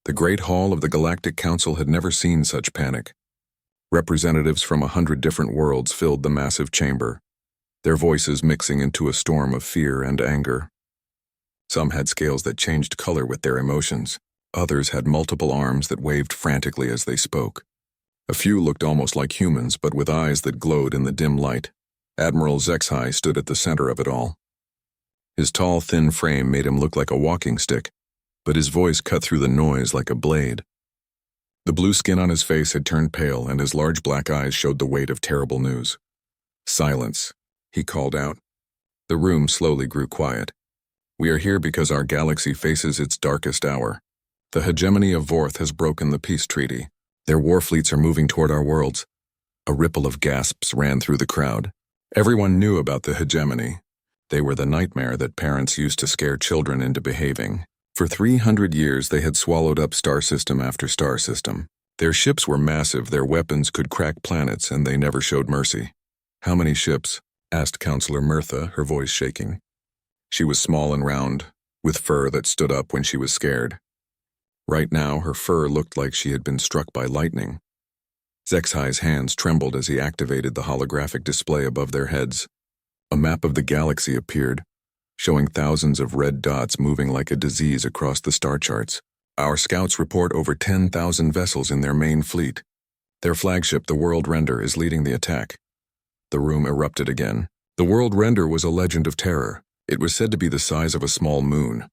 The Great Hall of the Galactic Council had never seen such panic. Representatives from 100 different worlds filled the massive chamber, their voices mixing into a storm of fear and anger. Some had scales that changed color with their emotions. Others had multiple arms that waved frantically as they spoke. A few looked almost like humans, but with eyes that glowed in the dim light. Admiral HFY stood at the center of it all. His tall, thin frame made him look like a walking stick, but his voice cut through the noise like a blade. The blue skin on his face had turned pale, and his large black eyes showed the weight of terrible news. "Silence," he called out. The room slowly grew quiet. "We are here because our galaxy faces its darkest hour. The hegemony of Vorth has broken the peace treaty. Their war fleets are moving toward our worlds." A ripple of gasps ran through the crowd. Everyone knew about the hegemony. They were the nightmare that parents used to scare children into behaving. For 300 years they had swallowed up star system after star system. Their ships were massive, their weapons could crack planets, and they never showed mercy. "How many ships?" asked Counselor Mirtha, her voice shaking. She was small and round, with fur that stood up when she was scared. Right now, her fur looked like she had been struck by lightning. HFY's hands trembled as he activated the holographic display above their heads. A map of the galaxy appeared, showing thousands of red dots moving like a disease across the star charts. "Our scouts report over 10,000 vessels in their main fleet. Their flagship, the World Render, is leading the attack." The room erupted again. The World Render was a legend of terror. It was said to be the size of a small moon,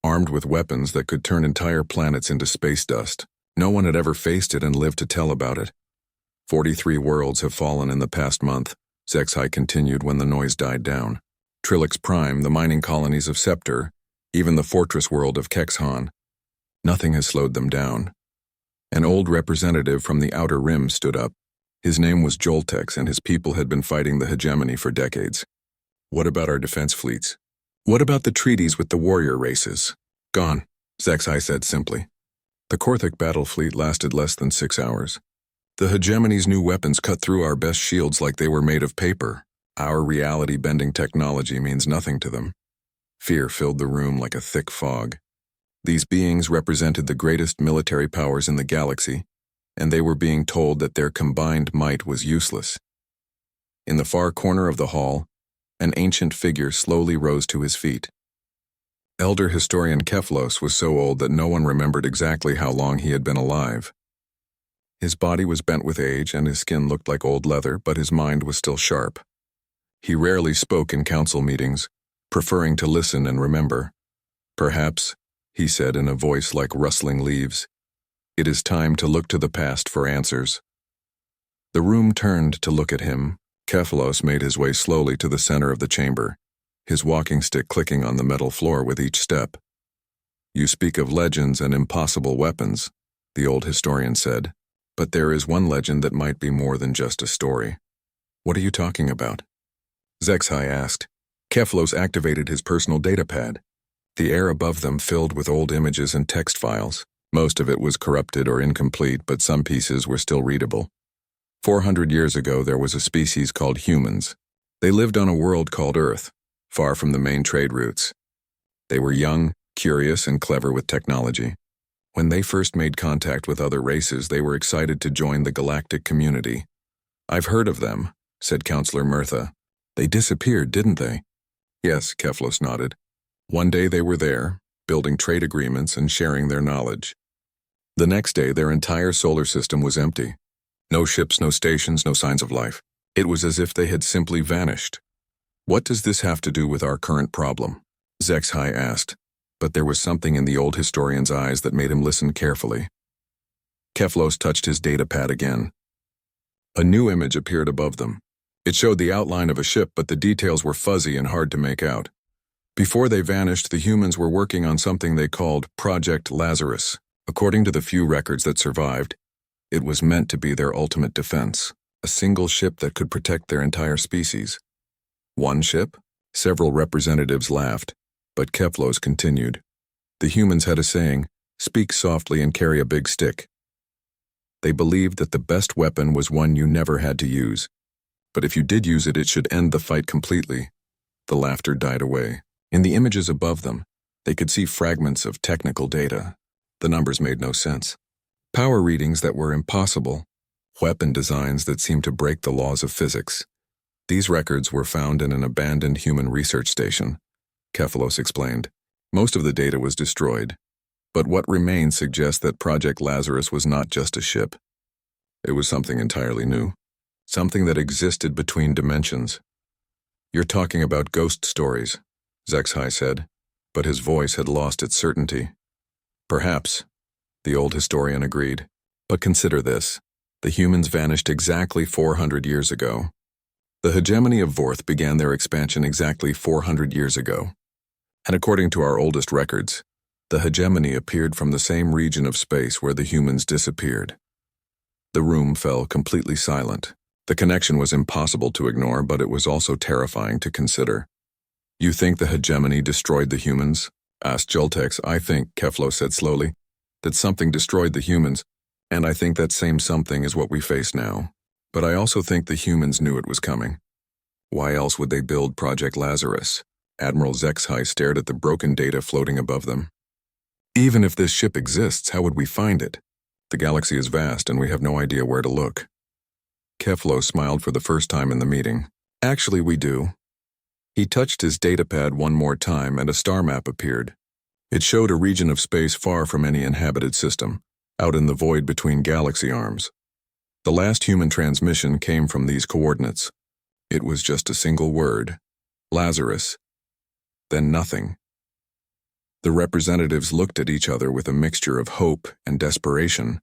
armed with weapons that could turn entire planets into space dust. No one had ever faced it and lived to tell about it. 43 worlds have fallen in the past month, HFY continued when the noise died down. Trilix Prime, the mining colonies of Scepter, even the fortress world of Kexhan. Nothing has slowed them down. An old representative from the Outer Rim stood up. His name was Joltex, and his people had been fighting the hegemony for decades. "What about our defense fleets? What about the treaties with the warrior races?" "Gone," HFY said simply. The Korthic battle fleet lasted less than 6 hours. The hegemony's new weapons cut through our best shields like they were made of paper. Our reality-bending technology means nothing to them. Fear filled the room like a thick fog. These beings represented the greatest military powers in the galaxy, and they were being told that their combined might was useless. In the far corner of the hall, an ancient figure slowly rose to his feet. Elder historian Keflos was so old that no one remembered exactly how long he had been alive. His body was bent with age and his skin looked like old leather, but his mind was still sharp. He rarely spoke in council meetings, preferring to listen and remember. "Perhaps," he said in a voice like rustling leaves, "it is time to look to the past for answers." The room turned to look at him. Keflos made his way slowly to the center of the chamber, his walking stick clicking on the metal floor with each step. "You speak of legends and impossible weapons," the old historian said, "but there is one legend that might be more than just a story." "What are you talking about?" HFY asked. Keflos activated his personal datapad. The air above them filled with old images and text files. Most of it was corrupted or incomplete, but some pieces were still readable. 400 years ago, there was a species called humans. They lived on a world called Earth, far from the main trade routes. They were young, curious, and clever with technology. When they first made contact with other races, they were excited to join the galactic community. "I've heard of them," said Counselor Mirtha. "They disappeared, didn't they?" "Yes," Keflos nodded. "One day they were there, building trade agreements and sharing their knowledge. The next day, their entire solar system was empty. No ships, no stations, no signs of life. It was as if they had simply vanished." "What does this have to do with our current problem?" HFY asked, but there was something in the old historian's eyes that made him listen carefully. Keflos touched his datapad again. A new image appeared above them. It showed the outline of a ship, but the details were fuzzy and hard to make out. Before they vanished, the humans were working on something they called Project Lazarus. According to the few records that survived, it was meant to be their ultimate defense, a single ship that could protect their entire species. "One ship?" Several representatives laughed, but Keflos continued. "The humans had a saying, 'Speak softly and carry a big stick.' They believed that the best weapon was one you never had to use. But if you did use it, it should end the fight completely." The laughter died away. In the images above them, they could see fragments of technical data. The numbers made no sense. Power readings that were impossible, weapon designs that seemed to break the laws of physics. These records were found in an abandoned human research station, Kefalos explained. Most of the data was destroyed, but what remains suggests that Project Lazarus was not just a ship. It was something entirely new, something that existed between dimensions. You're talking about ghost stories, Zexhai said, but his voice had lost its certainty. Perhaps, the old historian agreed, but consider this. The humans vanished exactly 400 years ago. The hegemony of Vorth began their expansion exactly 400 years ago. And according to our oldest records, the hegemony appeared from the same region of space where the humans disappeared. The room fell completely silent. The connection was impossible to ignore, but it was also terrifying to consider. You think the hegemony destroyed the humans? Asked Joltex. I think, Kefalos said slowly, that something destroyed the humans, and I think that same something is what we face now. But I also think the humans knew it was coming. Why else would they build Project Lazarus? Admiral Zexhai stared at the broken data floating above them. Even if this ship exists, how would we find it? The galaxy is vast and we have no idea where to look. Kefalos smiled for the first time in the meeting. Actually, we do. He touched his datapad one more time and a star map appeared. It showed a region of space far from any inhabited system, out in the void between galaxy arms. The last human transmission came from these coordinates. It was just a single word, Lazarus. Then nothing. The representatives looked at each other with a mixture of hope and desperation.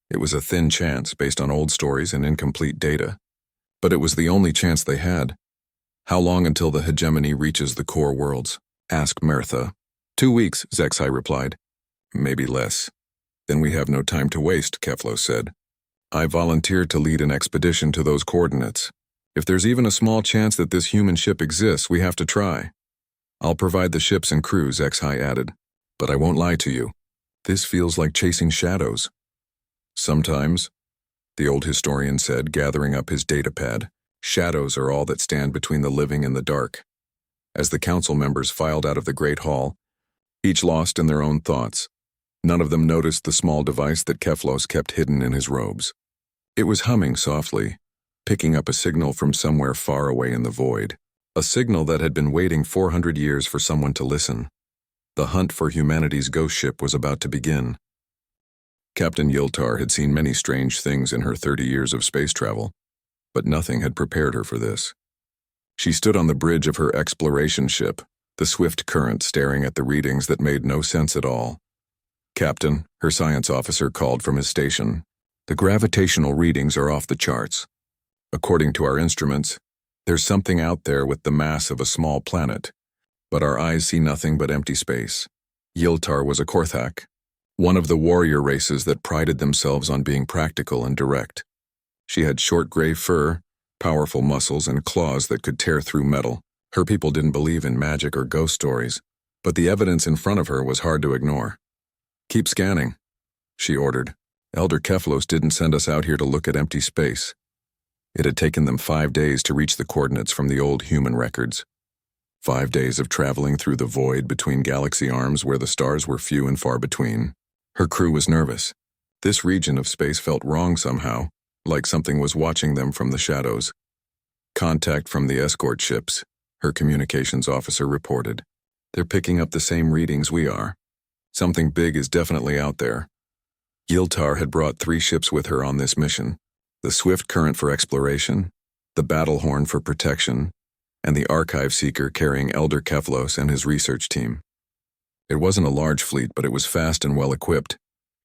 It was a thin chance based on old stories and incomplete data, but it was the only chance they had. How long until the hegemony reaches the core worlds? Asked Mertha. 2 weeks, Zexhai replied. Maybe less. Then we have no time to waste, Kefalos said. I volunteered to lead an expedition to those coordinates. If there's even a small chance that this human ship exists, we have to try. I'll provide the ships and crew, Zexhai added. But I won't lie to you. This feels like chasing shadows. Sometimes, the old historian said, gathering up his datapad, shadows are all that stand between the living and the dark. As the council members filed out of the great hall, each lost in their own thoughts, none of them noticed the small device that Kefalos kept hidden in his robes. It was humming softly, picking up a signal from somewhere far away in the void. A signal that had been waiting 400 years for someone to listen. The hunt for humanity's ghost ship was about to begin. Captain Yiltar had seen many strange things in her 30 years of space travel, but nothing had prepared her for this. She stood on the bridge of her exploration ship, the swift current staring at the readings that made no sense at all. Captain, her science officer called from his station. The gravitational readings are off the charts. According to our instruments, there's something out there with the mass of a small planet, but our eyes see nothing but empty space. Yiltar was a Korthak, one of the warrior races that prided themselves on being practical and direct. She had short gray fur, powerful muscles, and claws that could tear through metal. Her people didn't believe in magic or ghost stories, but the evidence in front of her was hard to ignore. Keep scanning, she ordered. Elder Kefalos didn't send us out here to look at empty space. It had taken them 5 days to reach the coordinates from the old human records. 5 days of traveling through the void between galaxy arms where the stars were few and far between. Her crew was nervous. This region of space felt wrong somehow, like something was watching them from the shadows. Contact from the escort ships, her communications officer reported. They're picking up the same readings we are. Something big is definitely out there. Yiltar had brought 3 ships with her on this mission. The Swift Current for exploration, the Battle Horn for protection, and the Archive Seeker carrying Elder Kefalos and his research team. It wasn't a large fleet, but it was fast and well-equipped.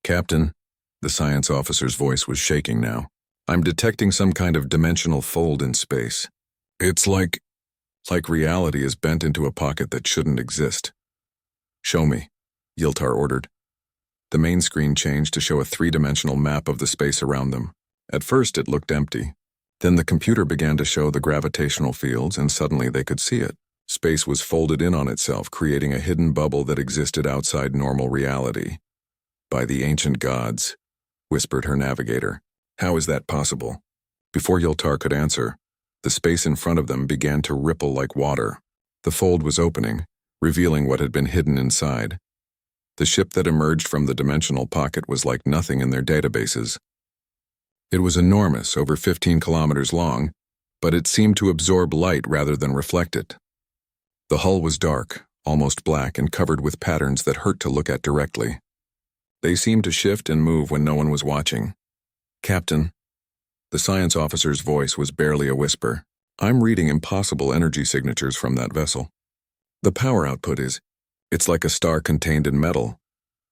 Captain, the science officer's voice was shaking now. I'm detecting some kind of dimensional fold in space. It's like reality is bent into a pocket that shouldn't exist. Show me, Yiltar ordered. The main screen changed to show a 3-dimensional map of the space around them. At first it looked empty. Then the computer began to show the gravitational fields and suddenly they could see it. Space was folded in on itself, creating a hidden bubble that existed outside normal reality. By the ancient gods, whispered her navigator. How is that possible? Before Yiltar could answer, the space in front of them began to ripple like water. The fold was opening, revealing what had been hidden inside. The ship that emerged from the dimensional pocket was like nothing in their databases. It was enormous, over 15 kilometers long, but it seemed to absorb light rather than reflect it. The hull was dark, almost black, and covered with patterns that hurt to look at directly. They seemed to shift and move when no one was watching. "Captain," the science officer's voice was barely a whisper, "I'm reading impossible energy signatures from that vessel. The power output it's like a star contained in metal."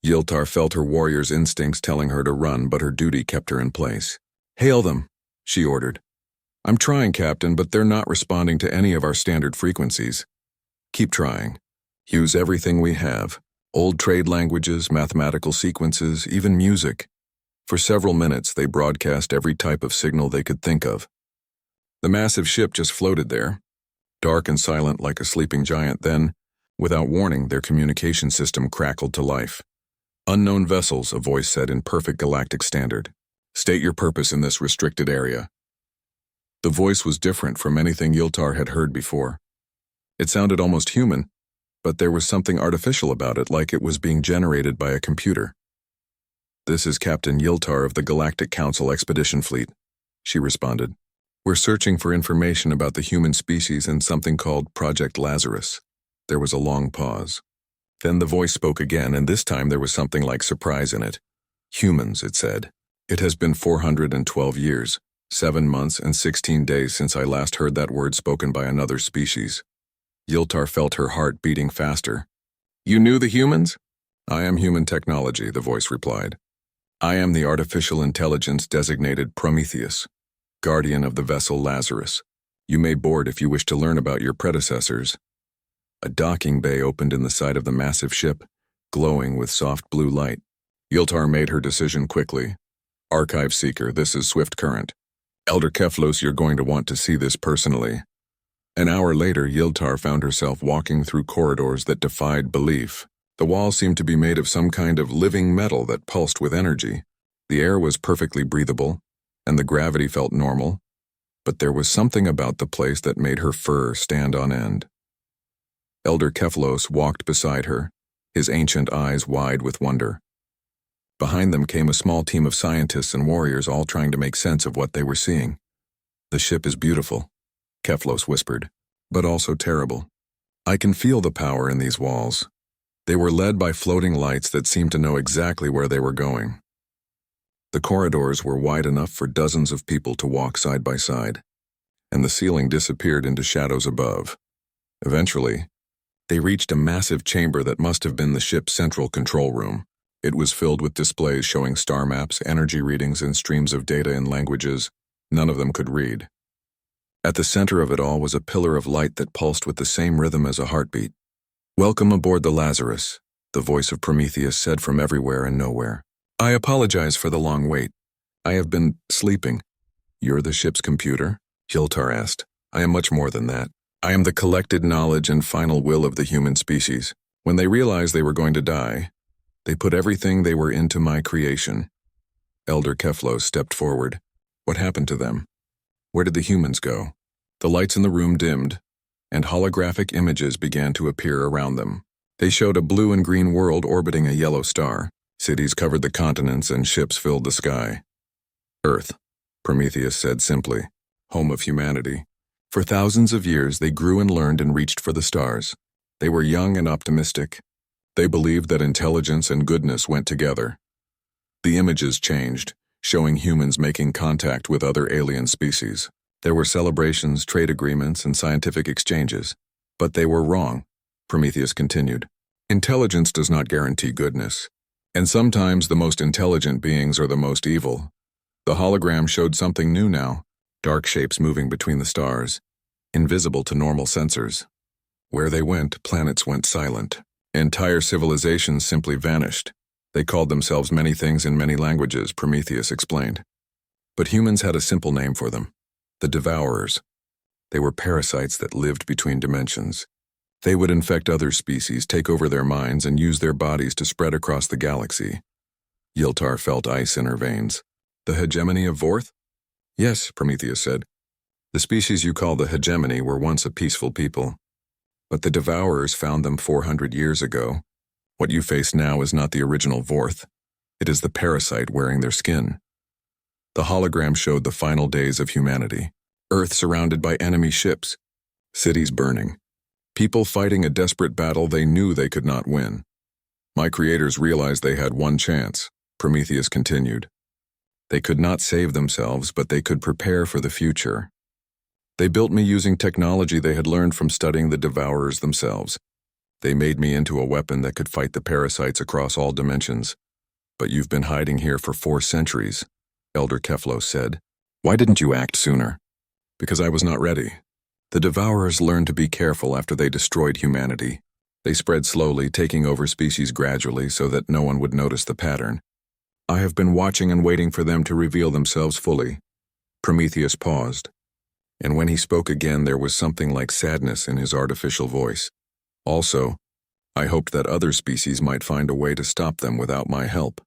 Yiltar felt her warrior's instincts telling her to run, but her duty kept her in place. "Hail them," she ordered. "I'm trying, Captain, but they're not responding to any of our standard frequencies." "Keep trying. Use everything we have. Old trade languages, mathematical sequences, even music." For several minutes, they broadcast every type of signal they could think of. The massive ship just floated there, dark and silent like a sleeping giant. Then, without warning, their communication system crackled to life. "Unknown vessels," a voice said in perfect galactic standard. "State your purpose in this restricted area." The voice was different from anything Yiltar had heard before. It sounded almost human, but there was something artificial about it, like it was being generated by a computer. "This is Captain Yiltar of the Galactic Council Expedition Fleet," she responded. "We're searching for information about the human species and something called Project Lazarus." There was a long pause. Then the voice spoke again, and this time there was something like surprise in it. "Humans," it said. "It has been 412 years, 7 months and 16 days since I last heard that word spoken by another species." Yiltar felt her heart beating faster. "You knew the humans?" "I am human technology," the voice replied. "I am the artificial intelligence designated Prometheus, guardian of the vessel Lazarus. You may board if you wish to learn about your predecessors." A docking bay opened in the side of the massive ship, glowing with soft blue light. Yiltar made her decision quickly. "Archive Seeker, this is Swift Current. Elder Keflos, you're going to want to see this personally." An hour later, Yiltar found herself walking through corridors that defied belief. The walls seemed to be made of some kind of living metal that pulsed with energy. The air was perfectly breathable, and the gravity felt normal, but there was something about the place that made her fur stand on end. Elder Keflos walked beside her, his ancient eyes wide with wonder. Behind them came a small team of scientists and warriors, all trying to make sense of what they were seeing. "The ship is beautiful," Keflos whispered, "but also terrible. I can feel the power in these walls." They were led by floating lights that seemed to know exactly where they were going. The corridors were wide enough for dozens of people to walk side by side, and the ceiling disappeared into shadows above. Eventually, they reached a massive chamber that must have been the ship's central control room. It was filled with displays showing star maps, energy readings, and streams of data in languages none of them could read. At the center of it all was a pillar of light that pulsed with the same rhythm as a heartbeat. "Welcome aboard the Lazarus," the voice of Prometheus said from everywhere and nowhere. "I apologize for the long wait. I have been sleeping." "You're the ship's computer?" Yiltar asked. "I am much more than that. I am the collected knowledge and final will of the human species. When they realized they were going to die, they put everything they were into my creation." Elder Keflos stepped forward. "What happened to them? Where did the humans go?" The lights in the room dimmed, and holographic images began to appear around them. They showed a blue and green world orbiting a yellow star. Cities covered the continents and ships filled the sky. "Earth," Prometheus said simply, "home of humanity. For thousands of years they grew and learned and reached for the stars. They were young and optimistic. They believed that intelligence and goodness went together." The images changed, showing humans making contact with other alien species. There were celebrations, trade agreements, and scientific exchanges. "But they were wrong," Prometheus continued. "Intelligence does not guarantee goodness. And sometimes the most intelligent beings are the most evil." The hologram showed something new now, dark shapes moving between the stars, invisible to normal sensors. Where they went, planets went silent. Entire civilizations simply vanished. They called themselves many things in many languages, Prometheus explained. But humans had a simple name for them: the Devourers. They were parasites that lived between dimensions. They would infect other species, take over their minds, and use their bodies to spread across the galaxy. Yiltar felt ice in her veins. "The hegemony of Vorth?" "Yes," Prometheus said. "The species you call the hegemony were once a peaceful people. But the Devourers found them 400 years ago. What you face now is not the original Vorth. It is the parasite wearing their skin. The hologram showed the final days of humanity. Earth surrounded by enemy ships. Cities burning. People fighting a desperate battle they knew they could not win. My creators realized they had one chance, Prometheus continued. They could not save themselves, but they could prepare for the future. They built me using technology they had learned from studying the Devourers themselves. They made me into a weapon that could fight the parasites across all dimensions. But you've been hiding here for 4 centuries, Elder Keflos said. Why didn't you act sooner? Because I was not ready. The Devourers learned to be careful after they destroyed humanity. They spread slowly, taking over species gradually so that no one would notice the pattern. I have been watching and waiting for them to reveal themselves fully. Prometheus paused. And when he spoke again, there was something like sadness in his artificial voice. Also, I hoped that other species might find a way to stop them without my help.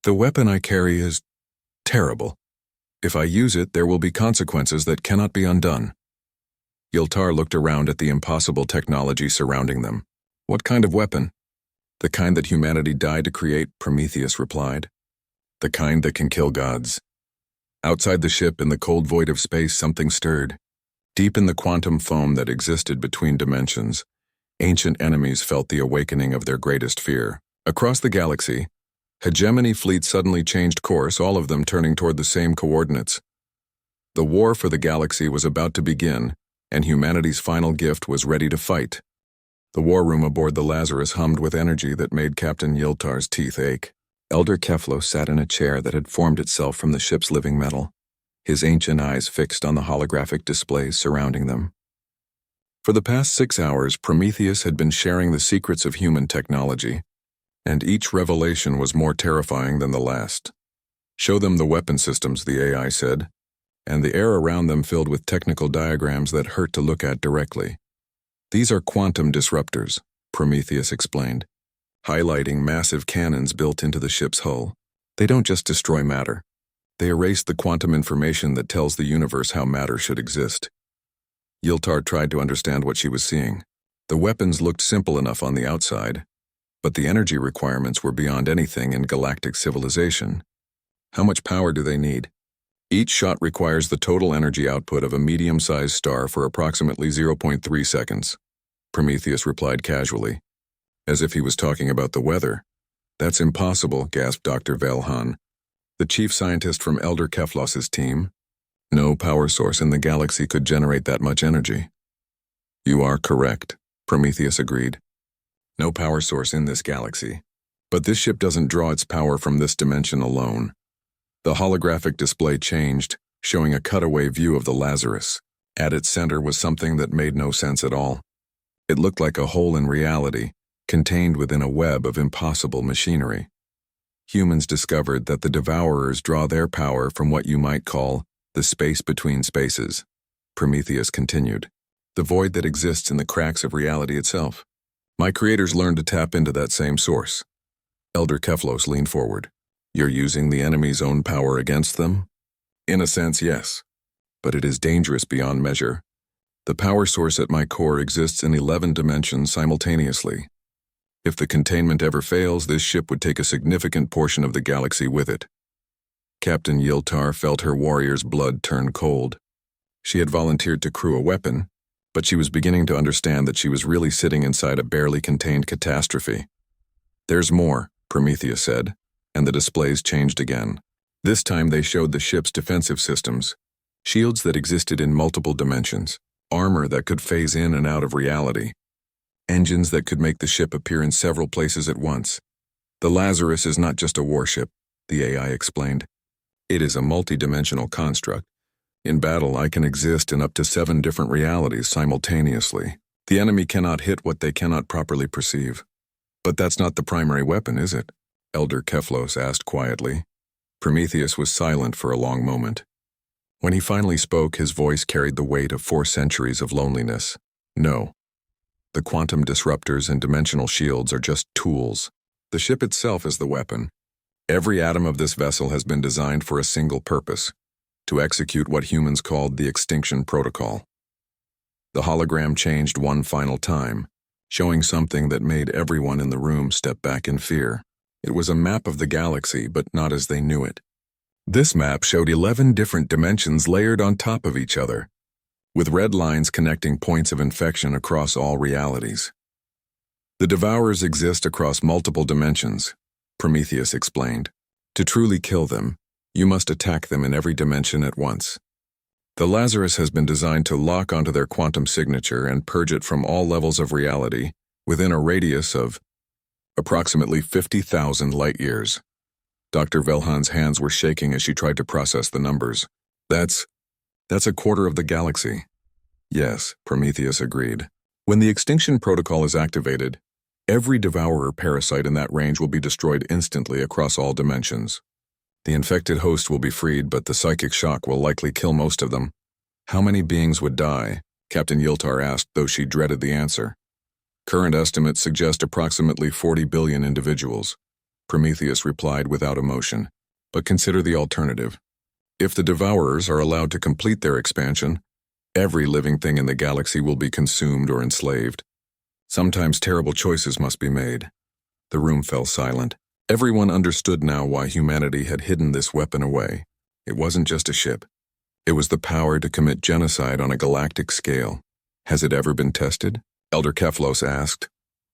The weapon I carry is terrible. If I use it, there will be consequences that cannot be undone. Yltar looked around at the impossible technology surrounding them. What kind of weapon? The kind that humanity died to create, Prometheus replied. The kind that can kill gods. Outside the ship, in the cold void of space, something stirred. Deep in the quantum foam that existed between dimensions, ancient enemies felt the awakening of their greatest fear. Across the galaxy, hegemony fleets suddenly changed course, all of them turning toward the same coordinates. The war for the galaxy was about to begin, and humanity's final gift was ready to fight. The war room aboard the Lazarus hummed with energy that made Captain Yltar's teeth ache. Elder Keflos sat in a chair that had formed itself from the ship's living metal, his ancient eyes fixed on the holographic displays surrounding them. For the past 6 hours, Prometheus had been sharing the secrets of human technology, and each revelation was more terrifying than the last. Show them the weapon systems, the AI said, and the air around them filled with technical diagrams that hurt to look at directly. These are quantum disruptors, Prometheus explained, highlighting massive cannons built into the ship's hull. They don't just destroy matter. They erase the quantum information that tells the universe how matter should exist. Yltar tried to understand what she was seeing. The weapons looked simple enough on the outside, but the energy requirements were beyond anything in galactic civilization. How much power do they need? Each shot requires the total energy output of a medium-sized star for approximately 0.3 seconds, Prometheus replied casually, as if he was talking about the weather. That's impossible, gasped Dr. Velhan, the chief scientist from Elder Keflos's team. No power source in the galaxy could generate that much energy. You are correct, Prometheus agreed. No power source in this galaxy. But this ship doesn't draw its power from this dimension alone. The holographic display changed, showing a cutaway view of the Lazarus. At its center was something that made no sense at all. It looked like a hole in reality, contained within a web of impossible machinery. Humans discovered that the Devourers draw their power from what you might call the space between spaces, Prometheus continued, the void that exists in the cracks of reality itself. My creators learned to tap into that same source. Elder Keflos leaned forward. You're using the enemy's own power against them? In a sense, yes. But it is dangerous beyond measure. The power source at my core exists in 11 dimensions simultaneously. If the containment ever fails, this ship would take a significant portion of the galaxy with it. Captain Yltar felt her warrior's blood turn cold. She had volunteered to crew a weapon, but she was beginning to understand that she was really sitting inside a barely contained catastrophe. There's more, Prometheus said, and the displays changed again. This time they showed the ship's defensive systems, shields that existed in multiple dimensions, armor that could phase in and out of reality, engines that could make the ship appear in several places at once. The Lazarus is not just a warship, the AI explained. It is a multi-dimensional construct. In battle, I can exist in up to 7 different realities simultaneously. The enemy cannot hit what they cannot properly perceive. But that's not the primary weapon, is it? Elder Keflos asked quietly. Prometheus was silent for a long moment. When he finally spoke, his voice carried the weight of 4 centuries of loneliness. No. The quantum disruptors and dimensional shields are just tools. The ship itself is the weapon. Every atom of this vessel has been designed for a single purpose, to execute what humans called the extinction protocol. The hologram changed one final time, showing something that made everyone in the room step back in fear. It was a map of the galaxy, but not as they knew it. This map showed 11 different dimensions layered on top of each other, with red lines connecting points of infection across all realities. The Devourers exist across multiple dimensions, Prometheus explained. To truly kill them, you must attack them in every dimension at once. The Lazarus has been designed to lock onto their quantum signature and purge it from all levels of reality within a radius of approximately 50,000 light-years. Dr. Velhan's hands were shaking as she tried to process the numbers. That's a quarter of the galaxy. Yes, Prometheus agreed. When the extinction protocol is activated, every devourer parasite in that range will be destroyed instantly across all dimensions. The infected host will be freed, but the psychic shock will likely kill most of them. How many beings would die? Captain Yiltar asked, though she dreaded the answer. Current estimates suggest approximately 40 billion individuals. Prometheus replied without emotion. But consider the alternative. If the Devourers are allowed to complete their expansion, every living thing in the galaxy will be consumed or enslaved. Sometimes terrible choices must be made. The room fell silent. Everyone understood now why humanity had hidden this weapon away. It wasn't just a ship. It was the power to commit genocide on a galactic scale. Has it ever been tested? Elder Keflos asked.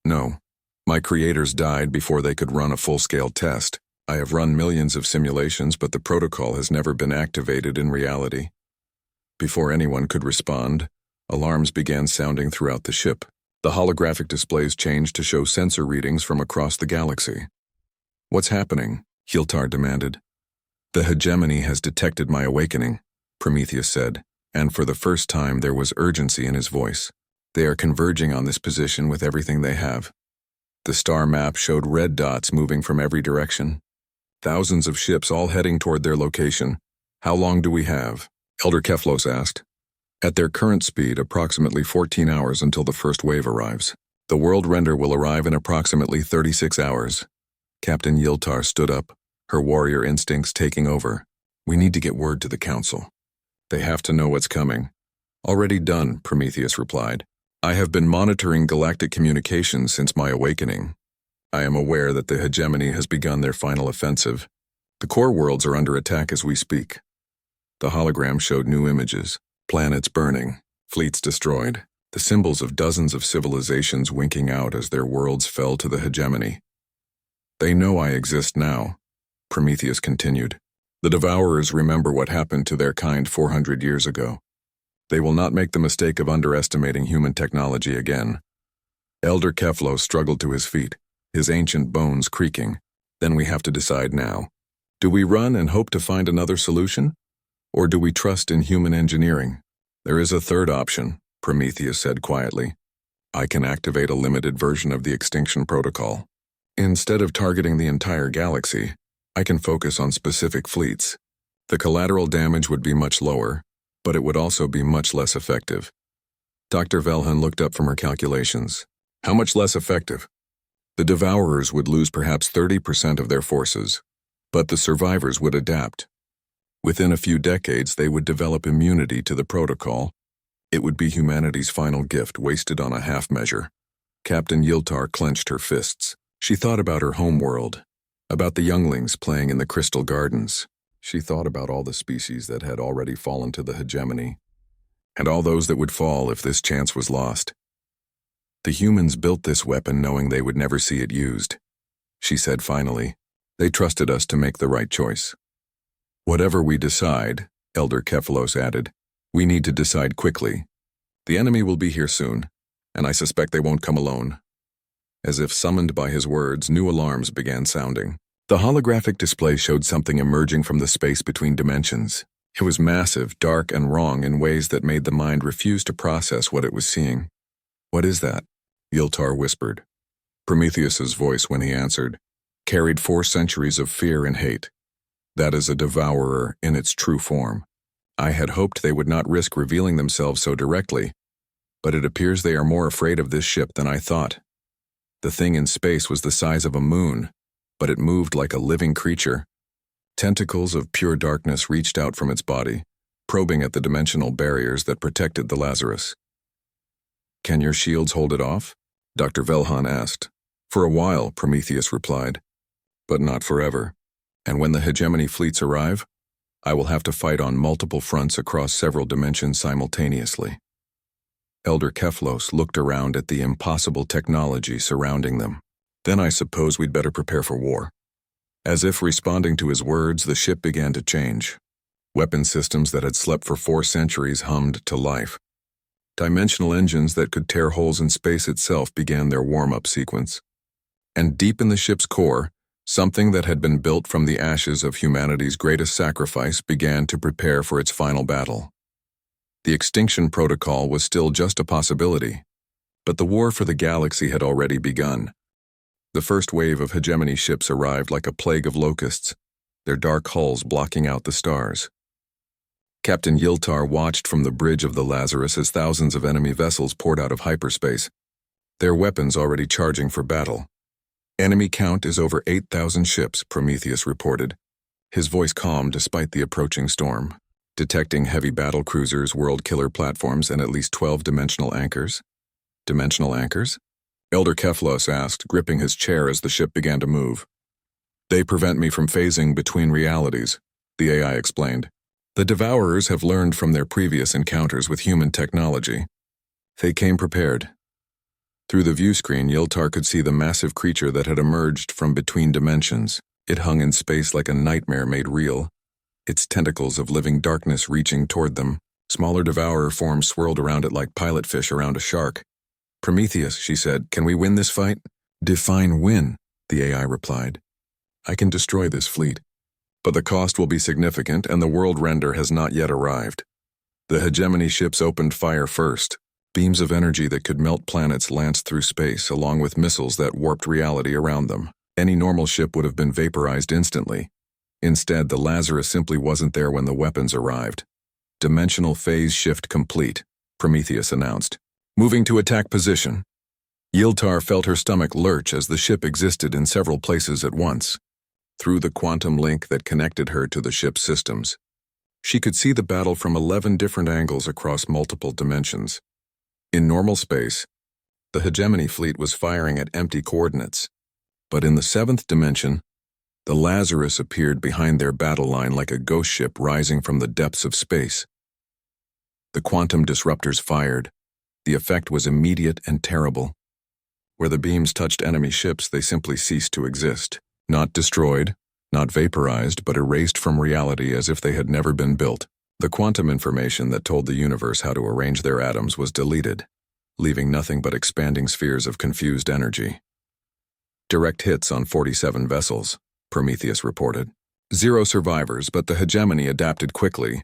No. My creators died before they could run a full-scale test. I have run millions of simulations, but the protocol has never been activated in reality. Before anyone could respond, alarms began sounding throughout the ship. The holographic displays changed to show sensor readings from across the galaxy. What's happening? Yiltar demanded. The hegemony has detected my awakening, Prometheus said, and for the first time there was urgency in his voice. They are converging on this position with everything they have. The star map showed red dots moving from every direction. Thousands of ships all heading toward their location. How long do we have? Elder Keflos asked. At their current speed, approximately 14 hours until the first wave arrives. The world render will arrive in approximately 36 hours. Captain Yiltar stood up, her warrior instincts taking over. We need to get word to the council. They have to know what's coming. Already done, Prometheus replied. I have been monitoring galactic communications since my awakening. I am aware that the hegemony has begun their final offensive. The core worlds are under attack as we speak. The hologram showed new images. Planets burning, fleets destroyed, the symbols of dozens of civilizations winking out as their worlds fell to the hegemony. They know I exist now, Prometheus continued. The Devourers remember what happened to their kind 400 years ago. They will not make the mistake of underestimating human technology again. Elder Keflos struggled to his feet, his ancient bones creaking. Then we have to decide now. Do we run and hope to find another solution? Or do we trust in human engineering? There is a third option, Prometheus said quietly. I can activate a limited version of the extinction protocol. Instead of targeting the entire galaxy, I can focus on specific fleets. The collateral damage would be much lower, but it would also be much less effective. Dr. Velhan looked up from her calculations. How much less effective? The Devourers would lose perhaps 30% of their forces, but the survivors would adapt. Within a few decades, they would develop immunity to the protocol. It would be humanity's final gift, wasted on a half measure. Captain Yiltar clenched her fists. She thought about her home world, about the younglings playing in the crystal gardens. She thought about all the species that had already fallen to the hegemony, and all those that would fall if this chance was lost. The humans built this weapon knowing they would never see it used. She said finally, they trusted us to make the right choice. Whatever we decide, Elder Keflos added, we need to decide quickly. The enemy will be here soon, and I suspect they won't come alone. As if summoned by his words, new alarms began sounding. The holographic display showed something emerging from the space between dimensions. It was massive, dark, and wrong in ways that made the mind refuse to process what it was seeing. What is that? Yiltar whispered. Prometheus's voice, when he answered, carried 4 centuries of fear and hate. That is a devourer in its true form. I had hoped they would not risk revealing themselves so directly, but it appears they are more afraid of this ship than I thought. The thing in space was the size of a moon, but it moved like a living creature. Tentacles of pure darkness reached out from its body, probing at the dimensional barriers that protected the Lazarus. Can your shields hold it off? Dr. Velhan asked. For a while, Prometheus replied. But not forever. And when the hegemony fleets arrive, I will have to fight on multiple fronts across several dimensions simultaneously. Elder Keflos looked around at the impossible technology surrounding them. Then I suppose we'd better prepare for war. As if responding to his words, the ship began to change. Weapon systems that had slept for 4 centuries hummed to life. Dimensional engines that could tear holes in space itself began their warm-up sequence. And deep in the ship's core, something that had been built from the ashes of humanity's greatest sacrifice began to prepare for its final battle. The extinction protocol was still just a possibility, but the war for the galaxy had already begun. The first wave of hegemony ships arrived like a plague of locusts, their dark hulls blocking out the stars. Captain Yiltar watched from the bridge of the Lazarus as thousands of enemy vessels poured out of hyperspace, their weapons already charging for battle. Enemy count is over 8,000 ships, Prometheus reported, his voice calm despite the approaching storm. Detecting heavy battle cruisers, world killer platforms, and at least 12 dimensional anchors. Dimensional anchors? Elder Keflos asked, gripping his chair as the ship began to move. They prevent me from phasing between realities, the AI explained. The Devourers have learned from their previous encounters with human technology. They came prepared. Through the view screen, Yiltar could see the massive creature that had emerged from between dimensions. It hung in space like a nightmare made real, its tentacles of living darkness reaching toward them. Smaller devourer forms swirled around it like pilot fish around a shark. Prometheus, she said, can we win this fight? Define win, the AI replied. I can destroy this fleet. But the cost will be significant, and the world render has not yet arrived. The hegemony ships opened fire first. Beams of energy that could melt planets lanced through space, along with missiles that warped reality around them. Any normal ship would have been vaporized instantly. Instead, the Lazarus simply wasn't there when the weapons arrived. Dimensional phase shift complete, Prometheus announced. Moving to attack position. Yiltar felt her stomach lurch as the ship existed in several places at once. Through the quantum link that connected her to the ship's systems, she could see the battle from 11 different angles across multiple dimensions. In normal space, the hegemony fleet was firing at empty coordinates. But in the 7th dimension, the Lazarus appeared behind their battle line like a ghost ship rising from the depths of space. The quantum disruptors fired. The effect was immediate and terrible. Where the beams touched enemy ships, they simply ceased to exist. Not destroyed, not vaporized, but erased from reality as if they had never been built. The quantum information that told the universe how to arrange their atoms was deleted, leaving nothing but expanding spheres of confused energy. Direct hits on 47 vessels, Prometheus reported. 0 survivors, but the hegemony adapted quickly.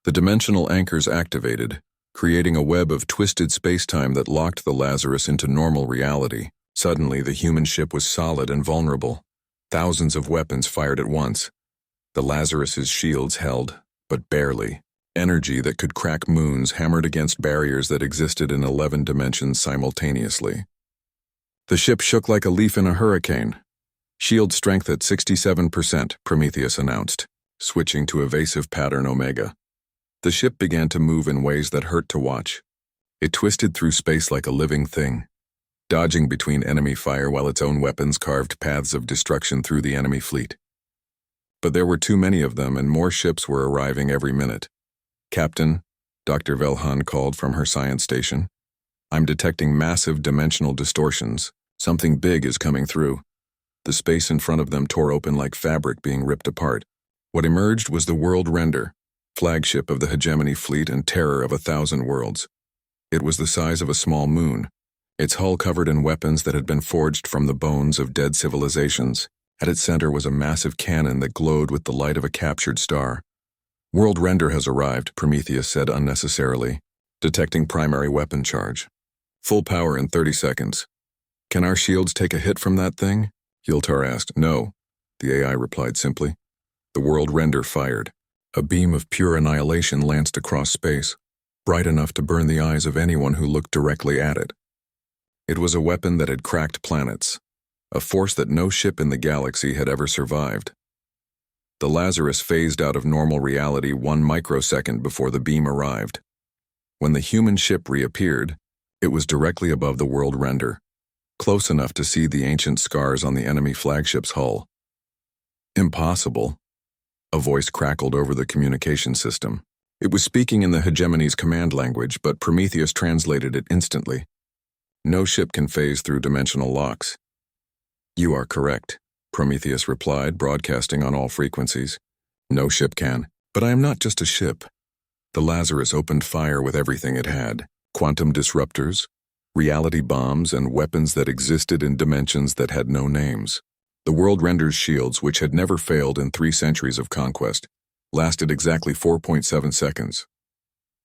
The dimensional anchors activated, creating a web of twisted spacetime that locked the Lazarus into normal reality. Suddenly, the human ship was solid and vulnerable. Thousands of weapons fired at once. The Lazarus's shields held, but barely. Energy that could crack moons hammered against barriers that existed in 11 dimensions simultaneously. The ship shook like a leaf in a hurricane. Shield strength at 67%, Prometheus announced, switching to evasive pattern Omega. The ship began to move in ways that hurt to watch. It twisted through space like a living thing, dodging between enemy fire while its own weapons carved paths of destruction through the enemy fleet. But there were too many of them, and more ships were arriving every minute. Captain, Dr. Velhan called from her science station. I'm detecting massive dimensional distortions. Something big is coming through. The space in front of them tore open like fabric being ripped apart. What emerged was the World Render, flagship of the hegemony fleet and terror of 1,000 worlds. It was the size of a small moon, its hull covered in weapons that had been forged from the bones of dead civilizations. At its center was a massive cannon that glowed with the light of a captured star. World Render has arrived, Prometheus said unnecessarily, detecting primary weapon charge. Full power in 30 seconds. Can our shields take a hit from that thing? Yiltar asked. No, the AI replied simply. The World Render fired. A beam of pure annihilation lanced across space, bright enough to burn the eyes of anyone who looked directly at it. It was a weapon that had cracked planets, a force that no ship in the galaxy had ever survived. The Lazarus phased out of normal reality 1 microsecond before the beam arrived. When the human ship reappeared, it was directly above the World Render, close enough to see the ancient scars on the enemy flagship's hull. Impossible. A voice crackled over the communication system. It was speaking in the hegemony's command language, but Prometheus translated it instantly. No ship can phase through dimensional locks. You are correct, Prometheus replied, broadcasting on all frequencies. No ship can. But I am not just a ship. The Lazarus opened fire with everything it had. Quantum disruptors, reality bombs, and weapons that existed in dimensions that had no names. The World Render's shields, which had never failed in 3 centuries of conquest, lasted exactly 4.7 seconds.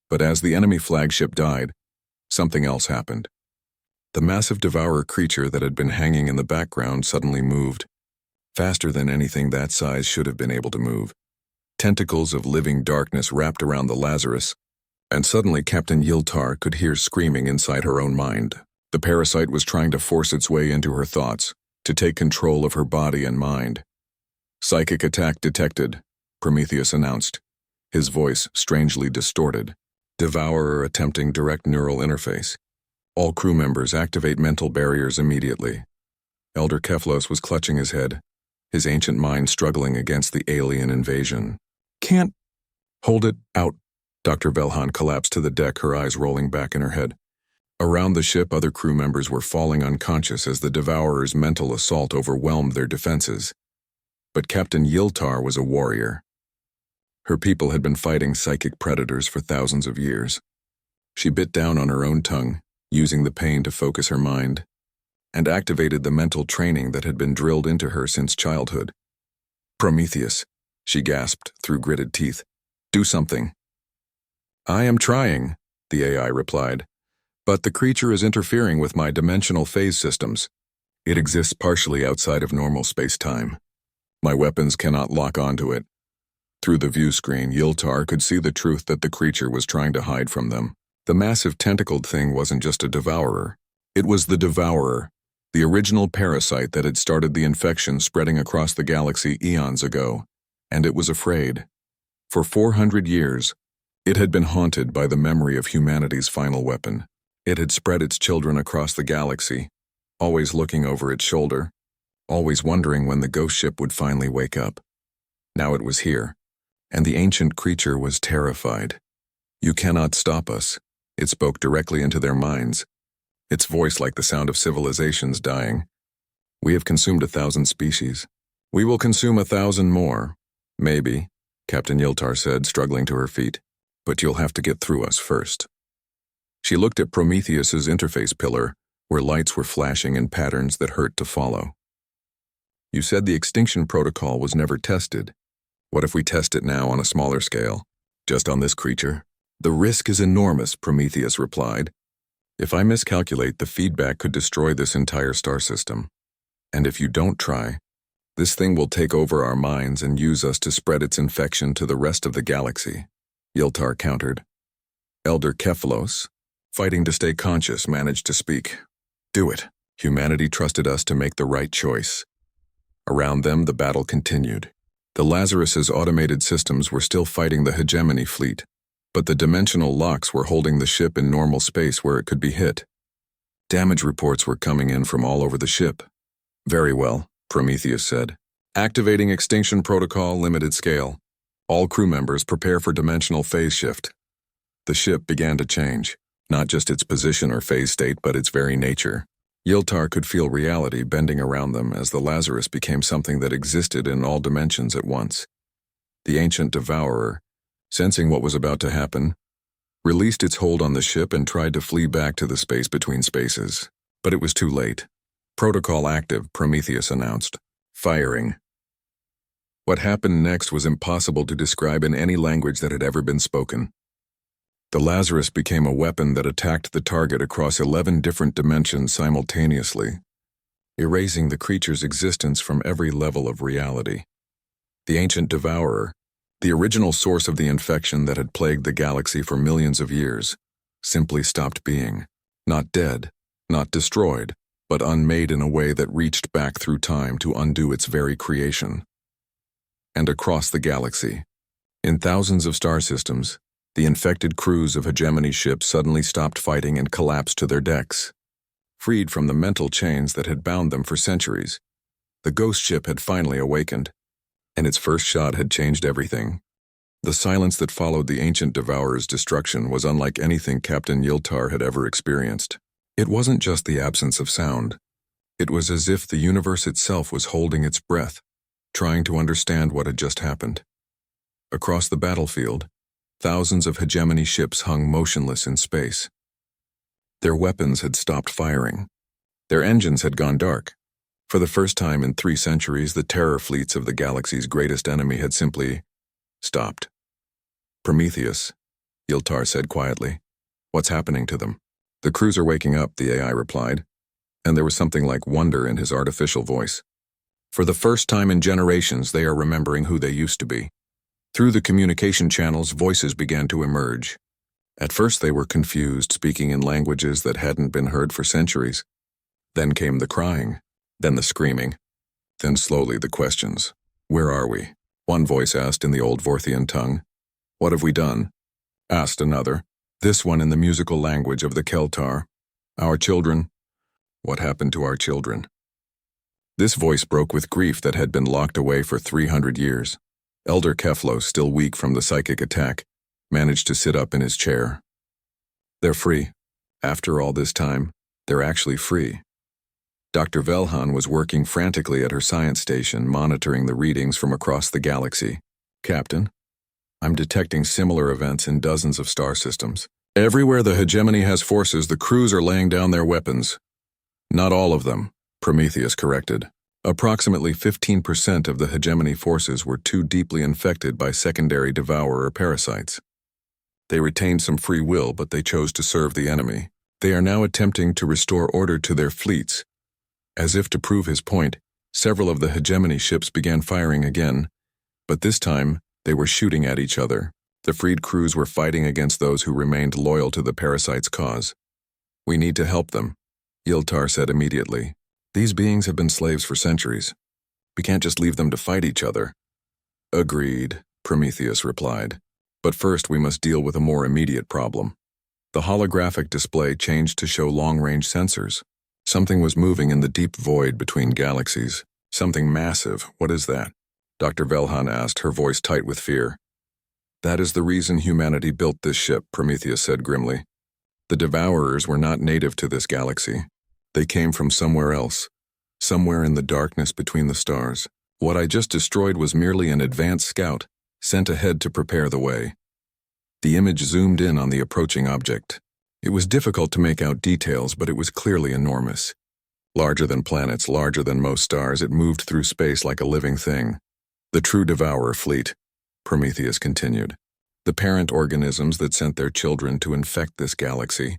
But as the enemy flagship died, something else happened. The massive devourer creature that had been hanging in the background suddenly moved, faster than anything that size should have been able to move. Tentacles of living darkness wrapped around the Lazarus, and suddenly Captain Yiltar could hear screaming inside her own mind. The parasite was trying to force its way into her thoughts, to take control of her body and mind. Psychic attack detected, Prometheus announced, his voice strangely distorted. Devourer attempting direct neural interface. All crew members activate mental barriers immediately. Elder Keflos was clutching his head, his ancient mind struggling against the alien invasion. Can't hold it out. Dr. Velhan collapsed to the deck, her eyes rolling back in her head. Around the ship, other crew members were falling unconscious as the Devourer's mental assault overwhelmed their defenses. But Captain Yiltar was a warrior. Her people had been fighting psychic predators for thousands of years. She bit down on her own tongue, using the pain to focus her mind, and activated the mental training that had been drilled into her since childhood. Prometheus, she gasped through gritted teeth. Do something. I am trying, the AI replied, but the creature is interfering with my dimensional phase systems. It exists partially outside of normal space-time. My weapons cannot lock onto it. Through the view screen, Yiltar could see the truth that the creature was trying to hide from them. The massive tentacled thing wasn't just a devourer. It was the devourer, the original parasite that had started the infection spreading across the galaxy eons ago. And it was afraid. For 400 years, it had been haunted by the memory of humanity's final weapon. It had spread its children across the galaxy, always looking over its shoulder, always wondering when the ghost ship would finally wake up. Now it was here, and the ancient creature was terrified. You cannot stop us, it spoke directly into their minds, its voice like the sound of civilizations dying. We have consumed 1,000 species. We will consume 1,000 more. Maybe, Captain Yiltar said, struggling to her feet, but you'll have to get through us first. She looked at Prometheus's interface pillar, where lights were flashing in patterns that hurt to follow. You said the extinction protocol was never tested. What if we test it now on a smaller scale, just on this creature? The risk is enormous, Prometheus replied. If I miscalculate, the feedback could destroy this entire star system. And if you don't try, this thing will take over our minds and use us to spread its infection to the rest of the galaxy, Yiltar countered. Elder Kephalos, fighting to stay conscious, managed to speak. Do it. Humanity trusted us to make the right choice. Around them, the battle continued. The Lazarus's automated systems were still fighting the hegemony fleet, but the dimensional locks were holding the ship in normal space where it could be hit. Damage reports were coming in from all over the ship. Very well, Prometheus said. Activating extinction protocol, limited scale. All crew members prepare for dimensional phase shift. The ship began to change, not just its position or phase state, but its very nature. Yiltar could feel reality bending around them as the Lazarus became something that existed in all dimensions at once. The ancient devourer, sensing what was about to happen, released its hold on the ship and tried to flee back to the space between spaces. But it was too late. Protocol active, Prometheus announced. Firing. What happened next was impossible to describe in any language that had ever been spoken. The Lazarus became a weapon that attacked the target across 11 different dimensions simultaneously, erasing the creature's existence from every level of reality. The ancient devourer, the original source of the infection that had plagued the galaxy for millions of years, simply stopped being. Not dead, not destroyed, but unmade in a way that reached back through time to undo its very creation. And across the galaxy, in thousands of star systems, the infected crews of hegemony ships suddenly stopped fighting and collapsed to their decks. freed from the mental chains that had bound them for centuries. The ghost ship had finally awakened, and its first shot had changed everything. The silence that followed the ancient devourer's destruction was unlike anything Captain Yiltar had ever experienced. It wasn't just the absence of sound. It was as if the universe itself was holding its breath, trying to understand what had just happened. Across the battlefield, thousands of hegemony ships hung motionless in space. Their weapons had stopped firing. Their engines had gone dark. For the first time in 3 centuries, the terror fleets of the galaxy's greatest enemy had simply stopped. Prometheus, Yiltar said quietly. What's happening to them? The crews are waking up, the AI replied, and there was something like wonder in his artificial voice. For the first time in generations, they are remembering who they used to be. Through the communication channels, voices began to emerge. At first they were confused, speaking in languages that hadn't been heard for centuries. Then came the crying, then the screaming, then slowly the questions. Where are we? One voice asked in the old Vorthian tongue. What have we done? Asked another, this one in the musical language of the Keltar. Our children. What happened to our children? This voice broke with grief that had been locked away for 300 years. Elder Keflos, still weak from the psychic attack, managed to sit up in his chair. They're free. After all this time, they're actually free. Dr. Velhan was working frantically at her science station, monitoring the readings from across the galaxy. Captain, I'm detecting similar events in dozens of star systems. Everywhere the hegemony has forces, the crews are laying down their weapons. Not all of them, Prometheus corrected. Approximately 15% of the hegemony forces were too deeply infected by secondary devourer parasites. They retained some free will, but they chose to serve the enemy. They are now attempting to restore order to their fleets. As if to prove his point, several of the hegemony ships began firing again, but this time they were shooting at each other. The freed crews were fighting against those who remained loyal to the parasite's cause. We need to help them, Yiltar said immediately. These beings have been slaves for centuries. We can't just leave them to fight each other. Agreed, Prometheus replied. But first we must deal with a more immediate problem. The holographic display changed to show long-range sensors. Something was moving in the deep void between galaxies. Something massive. What is that? Dr. Velhan asked, her voice tight with fear. That is the reason humanity built this ship, Prometheus said grimly. The Devourers were not native to this galaxy. They came from somewhere else, somewhere in the darkness between the stars. What I just destroyed was merely an advanced scout, sent ahead to prepare the way. The image zoomed in on the approaching object. It was difficult to make out details, but it was clearly enormous. Larger than planets, larger than most stars, it moved through space like a living thing. The true Devourer fleet, Prometheus continued. The parent organisms that sent their children to infect this galaxy.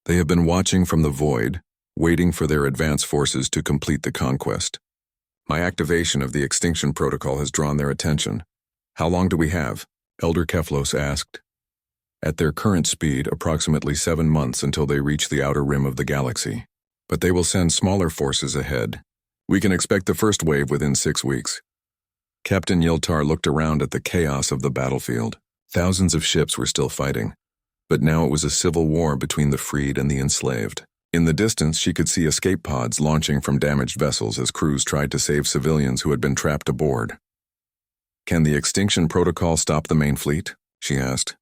They have been watching from the void, waiting for their advance forces to complete the conquest. My activation of the extinction protocol has drawn their attention. How long do we have? Elder Keflos asked. At their current speed, approximately 7 months until they reach the outer rim of the galaxy. But they will send smaller forces ahead. We can expect the first wave within 6 weeks. Captain Yiltar looked around at the chaos of the battlefield. Thousands of ships were still fighting, but now it was a civil war between the freed and the enslaved. In the distance, she could see escape pods launching from damaged vessels as crews tried to save civilians who had been trapped aboard. Can the extinction protocol stop the main fleet? She asked.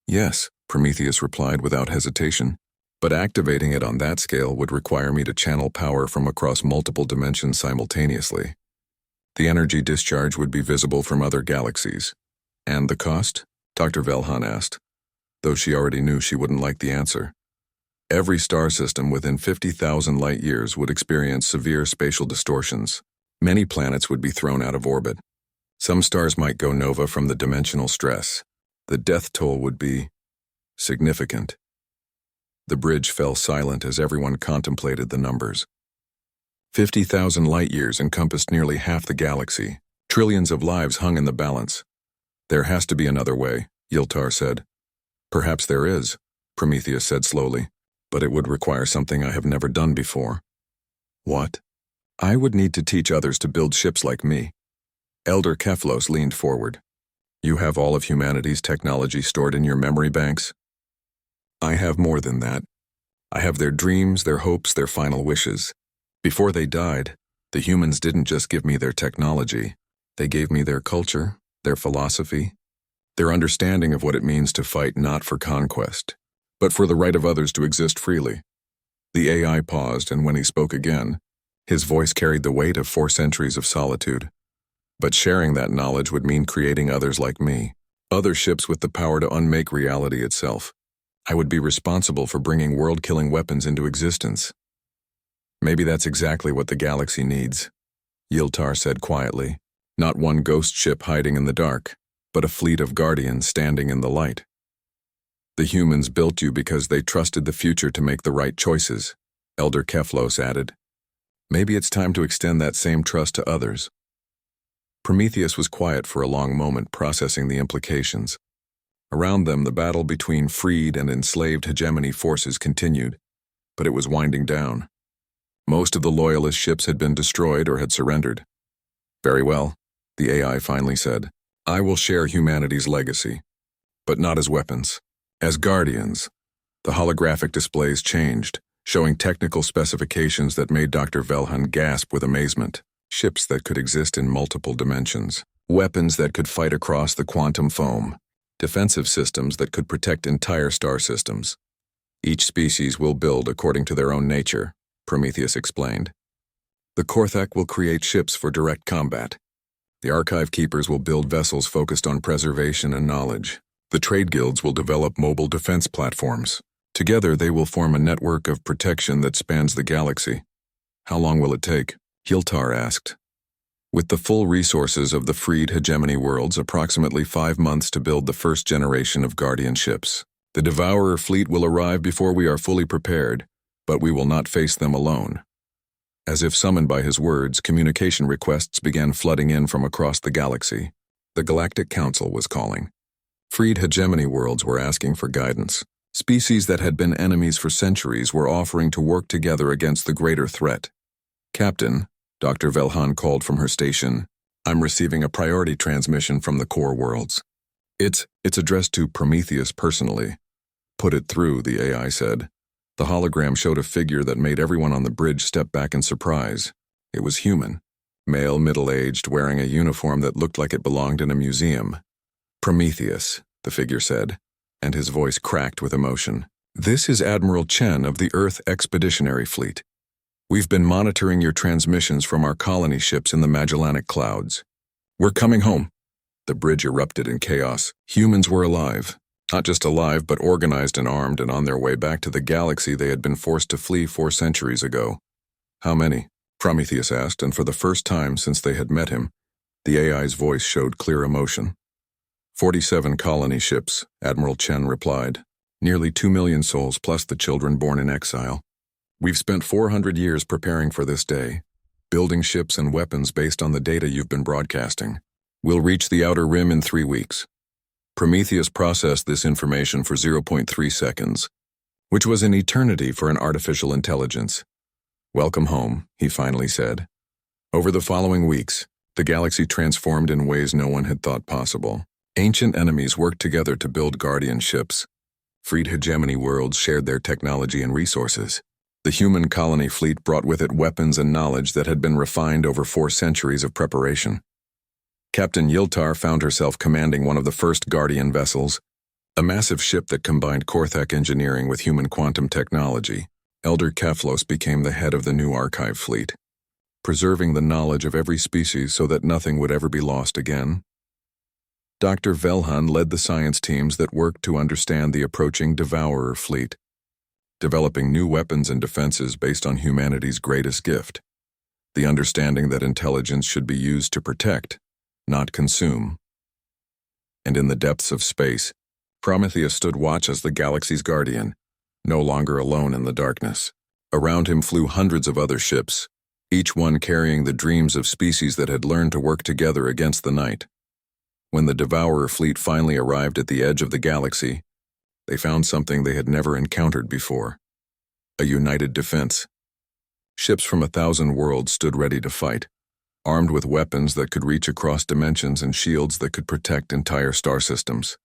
Yes, Prometheus replied without hesitation. But activating it on that scale would require me to channel power from across multiple dimensions simultaneously. The energy discharge would be visible from other galaxies. And the cost? Dr. Velhan asked, though she already knew she wouldn't like the answer. Every star system within 50,000 light-years would experience severe spatial distortions. Many planets would be thrown out of orbit. Some stars might go nova from the dimensional stress. The death toll would be significant. The bridge fell silent as everyone contemplated the numbers. 50,000 light-years encompassed nearly half the galaxy. Trillions of lives hung in the balance. There has to be another way, Yiltar said. Perhaps there is, Prometheus said slowly, but it would require something I have never done before. What? I would need to teach others to build ships like me. Elder Keflos leaned forward. You have all of humanity's technology stored in your memory banks? I have more than that. I have their dreams, their hopes, their final wishes. Before they died, the humans didn't just give me their technology. They gave me their culture, their philosophy, their understanding of what it means to fight not for conquest, but for the right of others to exist freely. The AI paused, and when he spoke again, his voice carried the weight of 4 centuries of solitude. But sharing that knowledge would mean creating others like me, other ships with the power to unmake reality itself. I would be responsible for bringing world-killing weapons into existence. Maybe that's exactly what the galaxy needs, Yiltar said quietly. Not one ghost ship hiding in the dark, but a fleet of guardians standing in the light. The humans built you because they trusted the future to make the right choices, Elder Keflos added. Maybe it's time to extend that same trust to others. Prometheus was quiet for a long moment, processing the implications. Around them, the battle between freed and enslaved hegemony forces continued, but it was winding down. Most of the loyalist ships had been destroyed or had surrendered. Very well, the AI finally said. I will share humanity's legacy, but not as weapons. As guardians. The holographic displays changed, showing technical specifications that made Dr. Velhan gasp with amazement. Ships that could exist in multiple dimensions. Weapons that could fight across the quantum foam. Defensive systems that could protect entire star systems. Each species will build according to their own nature, Prometheus explained. The Korthak will create ships for direct combat. The Archive Keepers will build vessels focused on preservation and knowledge. The trade guilds will develop mobile defense platforms. Together, they will form a network of protection that spans the galaxy. How long will it take? Yiltar asked. With the full resources of the freed hegemony worlds, approximately 5 months to build the first generation of guardian ships. The Devourer fleet will arrive before we are fully prepared, but we will not face them alone. As if summoned by his words, communication requests began flooding in from across the galaxy. The Galactic Council was calling. Freed hegemony worlds were asking for guidance. Species that had been enemies for centuries were offering to work together against the greater threat. Captain, Dr. Velhan called from her station, I'm receiving a priority transmission from the core worlds. It's addressed to Prometheus personally. Put it through, the AI said. The hologram showed a figure that made everyone on the bridge step back in surprise. It was human. Male, middle-aged, wearing a uniform that looked like it belonged in a museum. Prometheus, the figure said, and his voice cracked with emotion. This is Admiral Chen of the Earth Expeditionary Fleet. We've been monitoring your transmissions from our colony ships in the Magellanic Clouds. We're coming home. The bridge erupted in chaos. Humans were alive. Not just alive, but organized and armed and on their way back to the galaxy they had been forced to flee 4 centuries ago. How many? Prometheus asked, and for the first time since they had met him, the AI's voice showed clear emotion. 47 colony ships, Admiral Chen replied. Nearly 2 million souls plus the children born in exile. We've spent 400 years preparing for this day, building ships and weapons based on the data you've been broadcasting. We'll reach the outer rim in 3 weeks. Prometheus processed this information for 0.3 seconds, which was an eternity for an artificial intelligence. Welcome home, he finally said. Over the following weeks, the galaxy transformed in ways no one had thought possible. Ancient enemies worked together to build guardian ships. Freed hegemony worlds shared their technology and resources. The human colony fleet brought with it weapons and knowledge that had been refined over 4 centuries of preparation. Captain Yiltar found herself commanding one of the first Guardian vessels, a massive ship that combined Korthak engineering with human quantum technology. Elder Keflos became the head of the new archive fleet, preserving the knowledge of every species so that nothing would ever be lost again. Dr. Velhan led the science teams that worked to understand the approaching Devourer fleet, developing new weapons and defenses based on humanity's greatest gift, the understanding that intelligence should be used to protect, not consume. And in the depths of space, Prometheus stood watch as the galaxy's guardian, no longer alone in the darkness. Around him flew hundreds of other ships, each one carrying the dreams of species that had learned to work together against the night. When the Devourer fleet finally arrived at the edge of the galaxy, they found something they had never encountered before. A united defense. Ships from 1,000 worlds stood ready to fight, armed with weapons that could reach across dimensions and shields that could protect entire star systems.